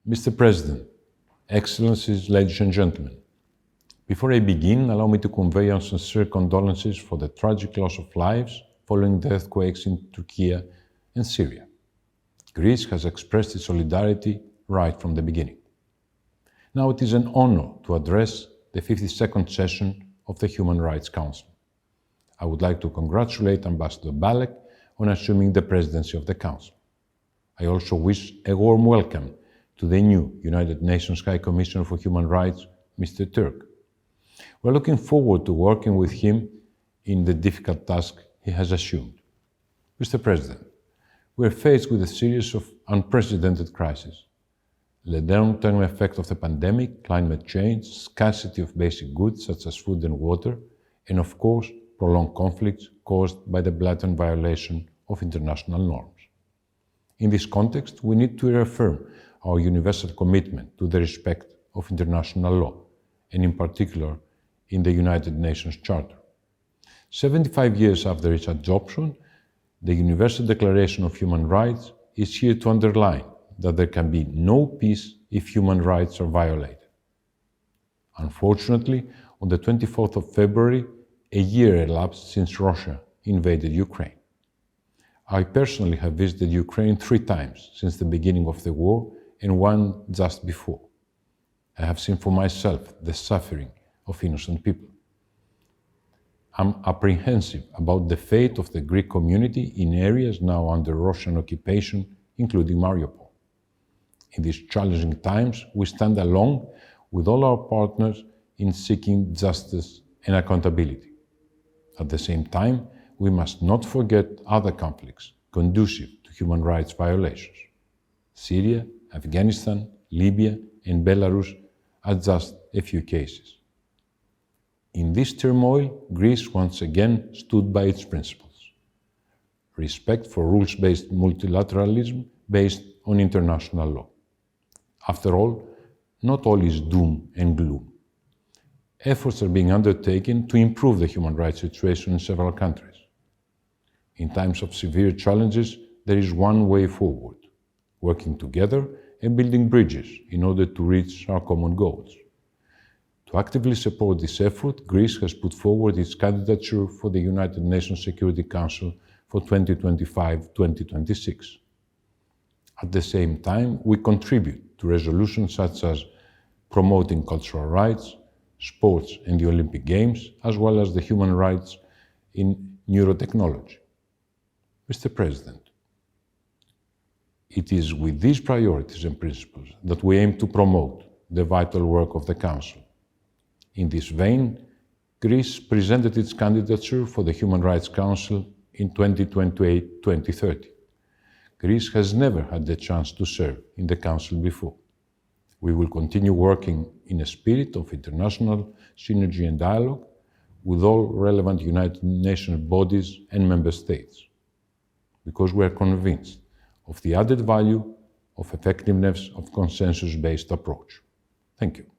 Mr. President, Excellencies, ladies and gentlemen, before I begin, allow me to convey our sincere condolences for the tragic loss of lives following the earthquakes in Turkey and Syria. Greece has expressed its solidarity right from the beginning. Now it is an honor to address the 52nd session of the Human Rights Council. I would like to congratulate Ambassador Balek on assuming the presidency of the Council. I also wish a warm welcome to the new United Nations High Commissioner for Human Rights, Mr. Turk. We're looking forward to working with him in the difficult task he has assumed. Mr. President, we are faced with a series of unprecedented crises. The long-term effect of the pandemic, climate change, scarcity of basic goods such as food and water, and of course, prolonged conflicts caused by the blatant violation of international norms. In this context, we need to reaffirm our universal commitment to the respect of international law, and in particular, in the United Nations Charter. 75 years after its adoption, the Universal Declaration of Human Rights is here to underline that there can be no peace if human rights are violated. Unfortunately, on the 24th of February, a year elapsed since Russia invaded Ukraine. I personally have visited Ukraine 3 times since the beginning of the war and one just before. I have seen for myself the suffering of innocent people. I'm apprehensive about the fate of the Greek community in areas now under Russian occupation, including Mariupol. In these challenging times, we stand along with all our partners in seeking justice and accountability. At the same time, we must not forget other conflicts conducive to human rights violations. Syria, Afghanistan, Libya, and Belarus are just a few cases. In this turmoil, Greece once again stood by its principles. Respect for rules-based multilateralism based on international law. After all, not all is doom and gloom. Efforts are being undertaken to improve the human rights situation in several countries. In times of severe challenges, there is one way forward: working together and building bridges in order to reach our common goals. To actively support this effort, Greece has put forward its candidature for the United Nations Security Council for 2025-2026. At the same time, we contribute to resolutions such as promoting cultural rights, sports and the Olympic Games, as well as the human rights in neurotechnology. Mr. President, it is with these priorities and principles that we aim to promote the vital work of the Council. In this vein, Greece presented its candidature for the Human Rights Council in 2028-2030. Greece has never had the chance to serve in the Council before. We will continue working in a spirit of international synergy and dialogue with all relevant United Nations bodies and member states, because we are convinced of the added value of effectiveness of consensus-based approach. Thank you.